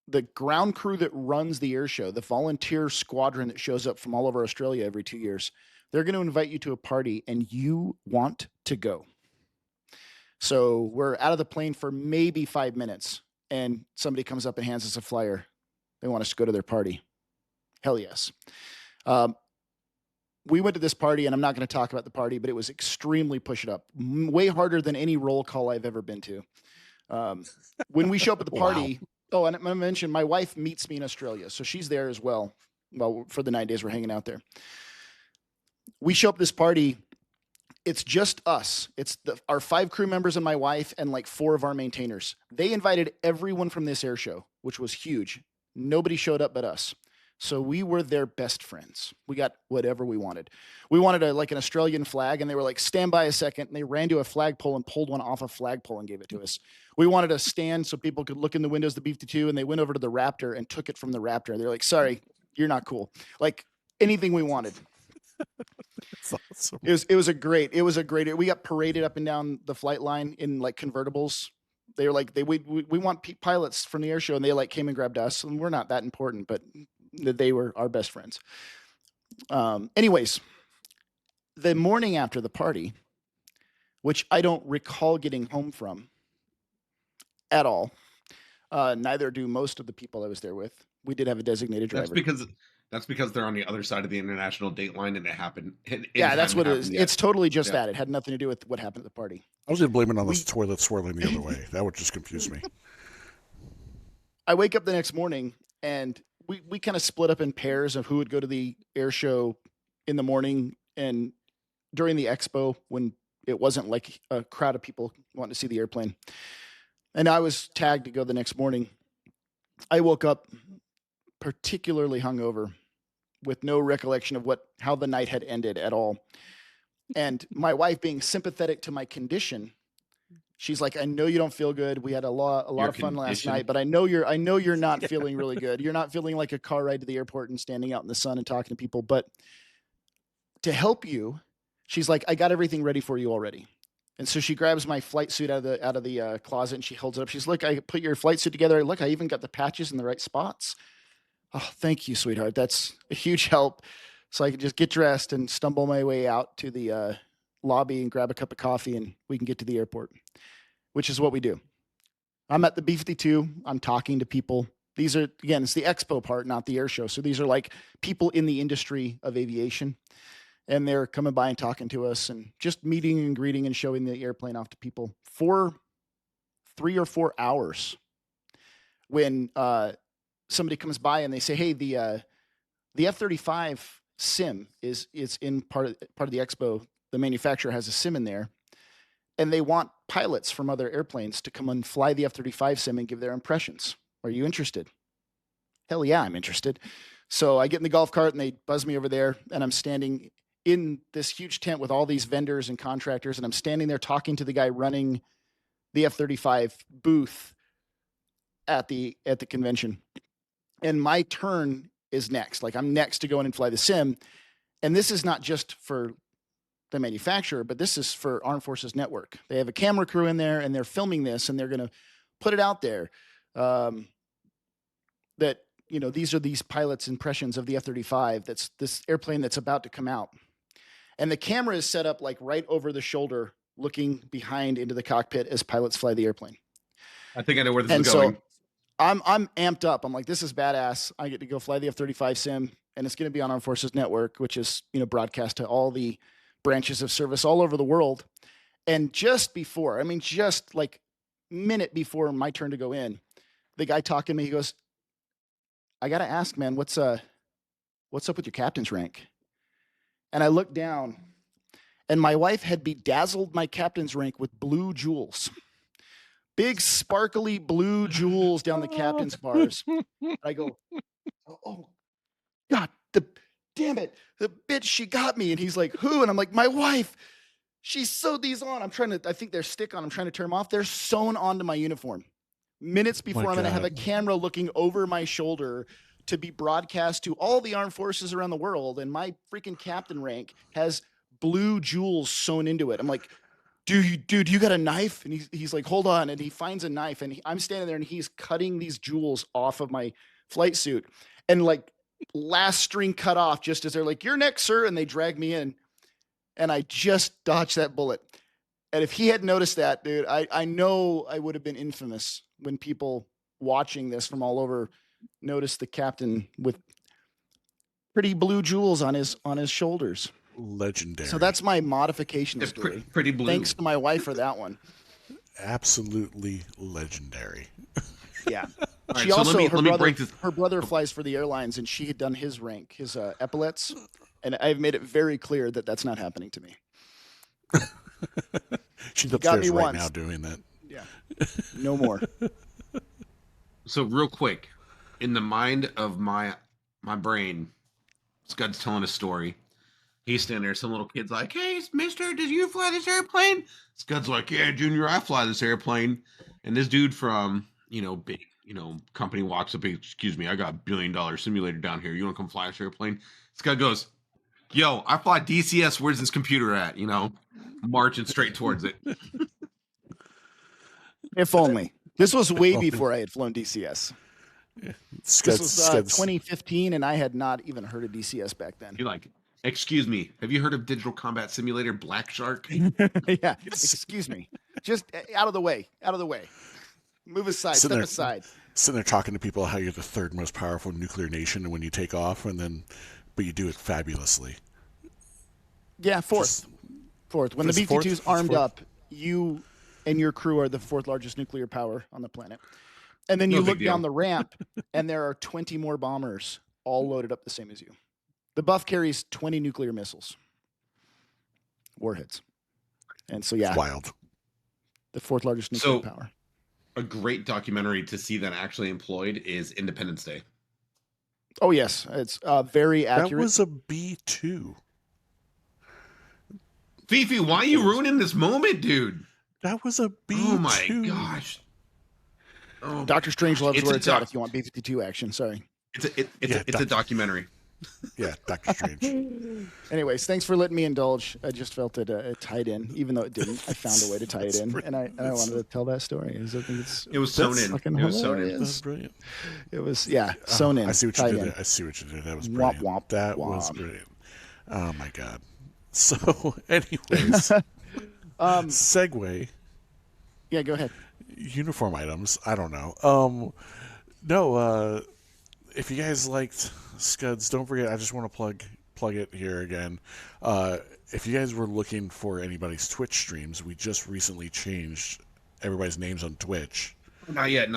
the ground crew that runs the air show, the volunteer squadron that shows up from all over Australia every 2 years, they're going to invite you to a party, and you want to go. So we're out of the plane for maybe 5 minutes, and somebody comes up and hands us a flyer. They want us to go to their party. Hell yes. We went to this party, and I'm not going to talk about the party, but it was extremely push it up, way harder than any roll call I've ever been to. When we show up at the party, wow. Oh, and I mentioned my wife meets me in Australia, so she's there as well. Well, for the 9 days we're hanging out there. We show up at this party. It's just us. It's our 5 crew members and my wife and like 4 of our maintainers. They invited everyone from this air show, which was huge. Nobody showed up but us. So we were their best friends. We got whatever we wanted. We wanted an Australian flag, and they were like, stand by a second. And they ran to a flagpole and pulled one off a flagpole and gave it to us. We wanted a stand so people could look in the windows of the B-52, and they went over to the Raptor and took it from the Raptor. They're like, sorry, you're not cool. Like anything we wanted. That's awesome. It was a great. We got paraded up and down the flight line in like convertibles. They were like, we want pilots from the air show, and they like came and grabbed us, and we're not that important, but they were our best friends. Anyways, the morning after the party, which I don't recall getting home from at all, neither do most of the people I was there with. We did have a designated driver. That's because they're on the other side of the international date line, and it happened. Yeah, that's what it is. It's totally just that. It had nothing to do with what happened at the party. I was going to blame it on the toilet swirling the other way. That would just confuse me. I wake up the next morning, and we kind of split up in pairs of who would go to the air show in the morning and during the expo when it wasn't like a crowd of people wanting to see the airplane. And I was tagged to go the next morning. I woke up particularly hungover with no recollection of how the night had ended at all. And my wife, being sympathetic to my condition, she's like, I know you don't feel good. We had a lot of fun last night, but I know you're not feeling really good. You're not feeling like a car ride to the airport and standing out in the sun and talking to people. But to help you, she's like, I got everything ready for you already. And so she grabs my flight suit out of the closet, and she holds it up. She's like, I put your flight suit together. Look, I even got the patches in the right spots. Oh, thank you, sweetheart. That's a huge help. So I can just get dressed and stumble my way out to the lobby and grab a cup of coffee, and we can get to the airport, which is what we do. I'm at the B-52. I'm talking to people. These are, again, it's the expo part, not the air show. So these are like people in the industry of aviation, and they're coming by and talking to us and just meeting and greeting and showing the airplane off to people for 3 or 4 hours. When somebody comes by and they say, hey, the F-35 sim is in part of the expo. The manufacturer has a sim in there, and they want pilots from other airplanes to come and fly the F-35 sim and give their impressions. Are you interested? Hell yeah, I'm interested. So I get in the golf cart, and they buzz me over there, and I'm standing in this huge tent with all these vendors and contractors, and I'm standing there talking to the guy running the F-35 booth at the convention. And my turn is next. Like, I'm next to go in and fly the sim. And this is not just for the manufacturer, but this is for Armed Forces Network. They have a camera crew in there, and they're filming this, and they're going to put it out there that, these are these pilots' impressions of the F-35. That's this airplane that's about to come out. And the camera is set up like right over the shoulder, looking behind into the cockpit as pilots fly the airplane. I think I know where this is going. So I'm amped up. I'm like, this is badass. I get to go fly the F-35 sim, and it's going to be on Armed Forces Network, which is, broadcast to all the branches of service all over the world. And just like minute before my turn to go in, the guy talking to me, he goes, I got to ask, man, what's up with your captain's rank? And I looked down, and my wife had bedazzled my captain's rank with blue jewels. Big sparkly blue jewels down the captain's bars. I go, oh God, damn it, the bitch, she got me. And he's like, who? And I'm like, my wife. She sewed these on. I think they're stick on. I'm trying to turn them off. They're sewn onto my uniform. Minutes before I'm going to have a camera looking over my shoulder to be broadcast to all the armed forces around the world. And my freaking captain rank has blue jewels sewn into it. I'm like, dude, you got a knife? And he's like, hold on. And he finds a knife, and I'm standing there, and he's cutting these jewels off of my flight suit, and like last string cut off just as they're like, you're next, sir. And they drag me in, and I just dodged that bullet. And if he had noticed that, dude, I know I would have been infamous when people watching this from all over noticed the captain with pretty blue jewels on his shoulders. Legendary. So that's my modification story. Pretty blue. Thanks to my wife for that one. Absolutely legendary. Yeah. Right, She so also, let me break this. her brother flies for the airlines, and she had done his rank, his epaulets. And I've made it very clear that that's not happening to me. She's upstairs right now doing that. Yeah. No more. So real quick, in the mind of my my brain, Scud's telling a story. He's standing there. Some little kid's like, "Hey, mister, did you fly this airplane?" Scud's like, "Yeah, Junior, I fly this airplane." And this dude from, big, company walks up, "Excuse me, I got $1 billion simulator down here. You want to come fly this airplane?" Scud goes, "Yo, I fly DCS. Where's this computer at?" Marching straight towards it. If only. This was way before I had flown DCS. Yeah. This was 2015, and I had not even heard of DCS back then. You're like, "Excuse me, have you heard of Digital Combat Simulator Black Shark?" Yeah, excuse me. Just out of the way. Move aside, step aside. Sitting there talking to people how you're the third most powerful nuclear nation and when you take off, but you do it fabulously. Yeah, fourth. When the B-52's armed up, you and your crew are the fourth largest nuclear power on the planet. And then you look down the ramp, and there are 20 more bombers, all loaded up the same as you. The Buff carries 20 nuclear missiles, warheads. And so, yeah. It's wild. The fourth largest nuclear power. A great documentary to see that actually employed is Independence Day. Oh, yes. It's very accurate. That was a B-2. FiFi, why are you ruining this moment, dude? That was a B-2. Oh, my gosh. Oh, Dr. Strangelove is where it's at if you want B-52 action. Sorry. It's a documentary. Yeah, Dr. Strange. Anyways, thanks for letting me indulge. I just felt it tied in, even though it didn't. I found a way to tie it in, and I wanted to tell that story. It was sewn in. That was brilliant. It was, sewn in. I see what you did. I see what you did. That was brilliant. That was brilliant. Oh my god. So, anyways, segue. Yeah, go ahead. Uniform items. I don't know. No. If you guys liked Scuds, don't forget. I just want to plug it here again. If you guys were looking for anybody's Twitch streams, we just recently changed everybody's names on Twitch. Not yet.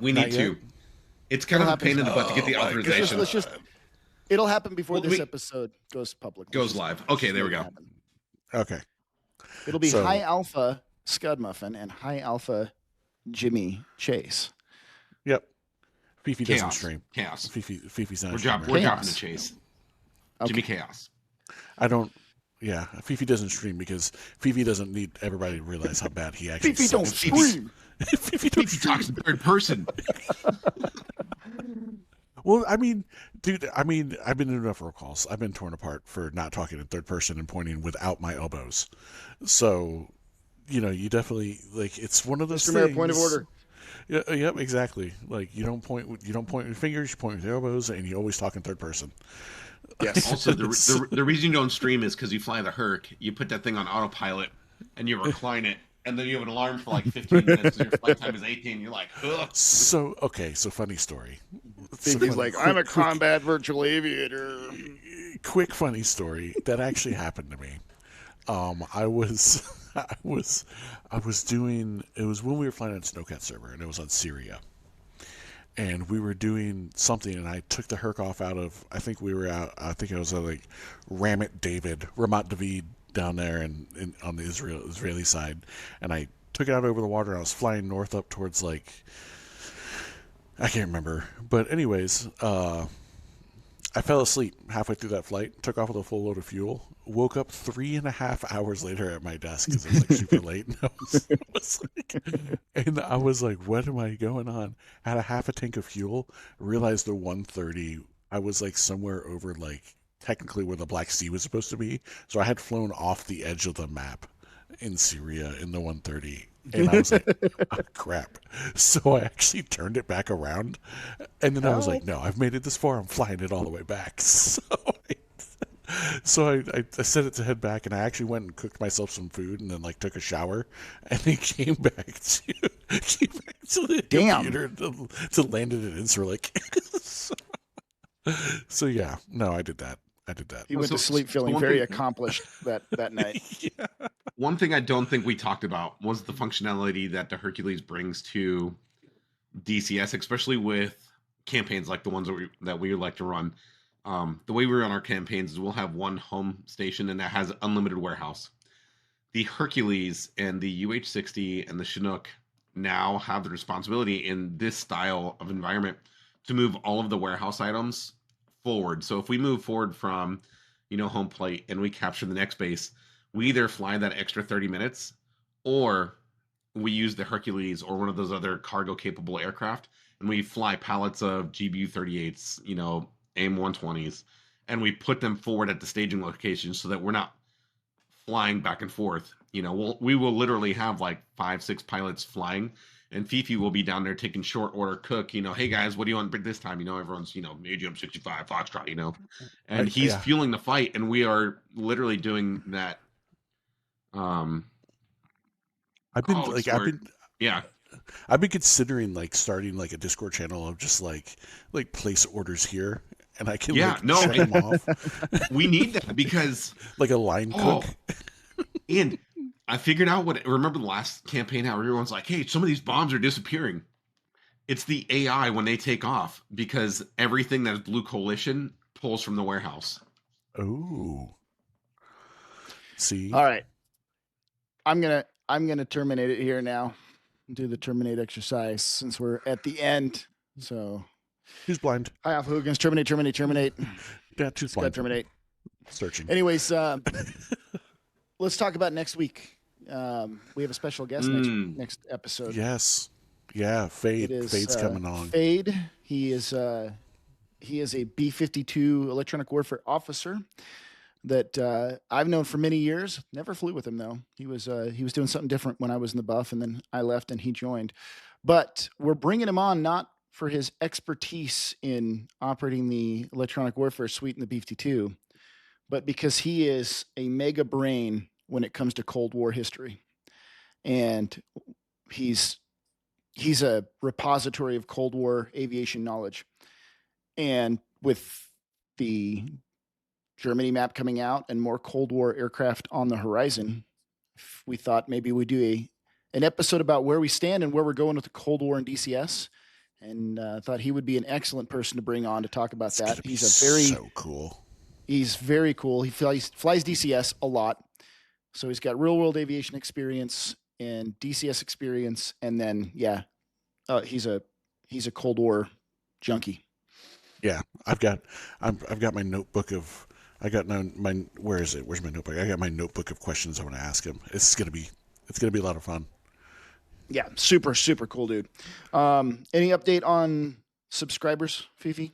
We need to. It's kind of a pain in the butt to get the authorization. It'll happen before this episode goes public. Goes live. Okay, there we go. Okay. It'll be High Alpha Scud Muffin and High Alpha Jimmy Chase. Yep. FiFi doesn't stream. Chaos. FiFi's not. We're dropping the Chase. Okay. Jimmy Chaos. I don't. Yeah, FiFi doesn't stream because FiFi doesn't need everybody to realize how bad he actually. FiFi don't stream. FiFi talks in third person. Well, I mean, dude, I've been in enough roll calls. I've been torn apart for not talking in third person and pointing without my elbows. So, you definitely it's one of those things. Mr. Mayor, point of order. Yeah, yep, exactly. Like you don't point with your fingers, you point with your elbows, and you always talk in third person. Yes. Also, the reason you don't stream is because you fly the Herc. You put that thing on autopilot, and you recline it, and then you have an alarm for like 15 minutes, and your flight time is 18. You're like, ugh. So funny story. He's like, I'm a combat virtual aviator. Quick funny story that actually happened to me. I was doing, it was when we were flying on Snowcat server, and it was on Syria. And we were doing something, and I took the Herc off out of, I think I was at like Ramat David down there and on the Israeli side. And I took it out over the water, and I was flying north up towards I can't remember. But anyways, I fell asleep halfway through that flight, took off with a full load of fuel, woke up 3.5 hours later at my desk because it was super late. And I was like, what am I going on? Had a half a tank of fuel, realized the 130, I was somewhere over technically where the Black Sea was supposed to be. So I had flown off the edge of the map in Syria in the 130. And I was like, oh, crap. So I actually turned it back around. And then I was like, no, I've made it this far. I'm flying it all the way back. So I set it to head back, and I actually went and cooked myself some food and then took a shower and then came back to the computer to land it in Incirlik. So yeah, no, I did that. He went to sleep feeling very accomplished that night. Yeah. One thing I don't think we talked about was the functionality that the Hercules brings to DCS, especially with campaigns like the ones that we like to run. The way we run our campaigns is we'll have one home station, and that has unlimited warehouse. The Hercules and the UH-60 and the Chinook now have the responsibility in this style of environment to move all of the warehouse items forward. So if we move forward from, home plate and we capture the next base, we either fly that extra 30 minutes or we use the Hercules or one of those other cargo capable aircraft and we fly pallets of GBU-38s, AIM-120s, and we put them forward at the staging location so that we're not flying back and forth. We will literally have like 5-6 pilots flying, and FiFi will be down there taking short order cook. Hey guys, what do you want this time? Everyone's medium 65 Foxtrot. And he's fueling the fight, and we are literally doing that. I've been yeah. I've been considering like starting like a Discord channel of just like place orders here, and I can shut them off. We need that because like a line cook. And I figured out remember the last campaign how everyone's like, hey, some of these bombs are disappearing. It's the AI when they take off because everything that is Blue Coalition pulls from the warehouse. Oh. See? All right. I'm gonna terminate it here now. Do the terminate exercise since we're at the end. So who's blind? High Alpha Hooligans, terminate. Yeah, who's blind? Terminate. Searching. Anyways, let's talk about next week. We have a special guest next episode. Yes. Yeah, Fade. Fade's coming on. Fade. He is a B-52 electronic warfare officer that I've known for many years. Never flew with him though. He was doing something different when I was in the buff, and then I left and he joined. But we're bringing him on not for his expertise in operating the electronic warfare suite in the B-52, but because he is a mega brain when it comes to Cold War history, and he's a repository of Cold War aviation knowledge. And with the Germany map coming out and more Cold War aircraft on the horizon, we thought maybe we'd do an episode about where we stand and where we're going with the Cold War and DCS. And thought he would be an excellent person to bring on to talk about that. He's so cool. He's very cool. He flies DCS a lot. So he's got real world aviation experience and DCS experience. And then, he's a Cold War junkie. Yeah. I've got my notebook of, where is it? Where's my notebook? I got my notebook of questions I want to ask him. It's going to be a lot of fun. Yeah. Super, super cool, dude. Any update on subscribers, FiFi?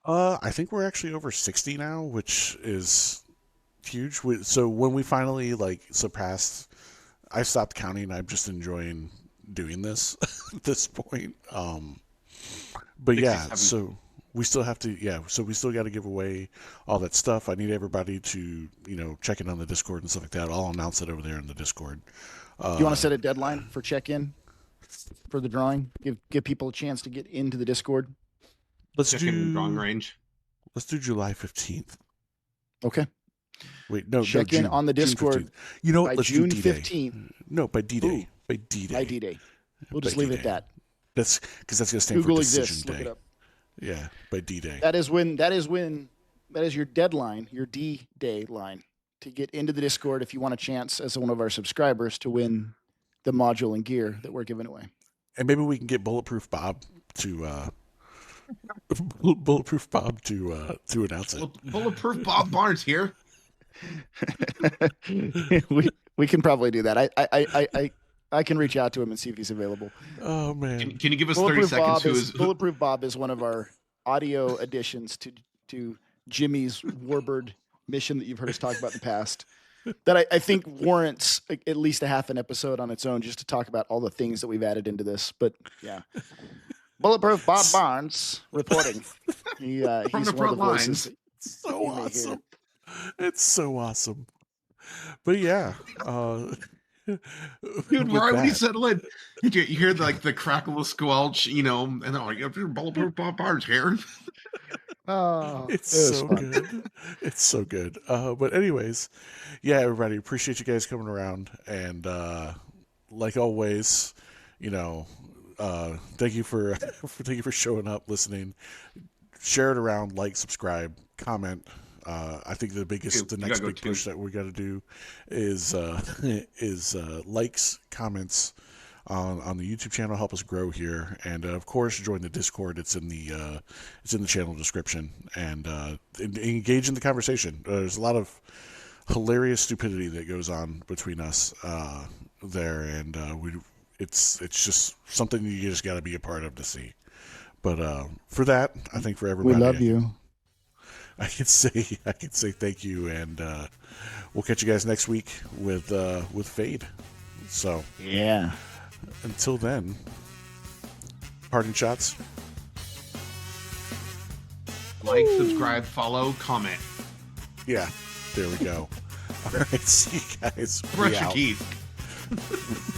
I think we're actually over 60 now, which is huge. So when we finally surpassed, I stopped counting. I'm just enjoying doing this at this point. But yeah, so we still have to, so we still got to give away all that stuff. I need everybody to, check in on the Discord and stuff like that. I'll announce it over there in the Discord. Do you want to set a deadline for check-in for the drawing? Give people a chance to get into the Discord. Let's check in drawing range. Let's do July 15th. Okay. Wait, no. Check in on the Discord. You know what? Let's June 15th. No, by D-Day. Ooh. By D-Day. By D-Day. We'll just leave it at that. That's because that's going to stand Google for Decision exists. Day. Look it up. Yeah, by D-Day. That is your deadline, your D-Day line to get into the Discord if you want a chance as one of our subscribers to win the module and gear that we're giving away. And maybe we can get Bulletproof Bob to announce it. Bulletproof Bob Barnes here. we can probably do that. I can reach out to him and see if he's available. Oh man! Can you give us 30 seconds? Bulletproof Bob is one of our audio additions to Jimmy's Warbird mission that you've heard us talk about in the past. That I think warrants at least a half an episode on its own just to talk about all the things that we've added into this. But yeah, Bulletproof Bob Barnes reporting. He's one of the voices. So awesome! It's so awesome. But yeah. Dude, we're already settling. You hear the crackle of squelch, and they're like, Bulletproof Bob Barnes here. Oh, it's so good. It's so good. But anyways, yeah, everybody, appreciate you guys coming around. And like always, thank you for showing up, listening, share it around, subscribe, comment. I think the next big push that we got to do is likes, comments, on the YouTube channel. Help us grow here, and of course, join the Discord. It's in the channel description, and engage in the conversation. There's a lot of hilarious stupidity that goes on between us there, and it's just something you just got to be a part of to see. But for that, I think for everybody, We love you. I can say thank you, and we'll catch you guys next week with Fade. So Yeah. until then, parting shots. Like, subscribe, follow, comment. Yeah, there we go. All right, see you guys. Brush We your out. teeth.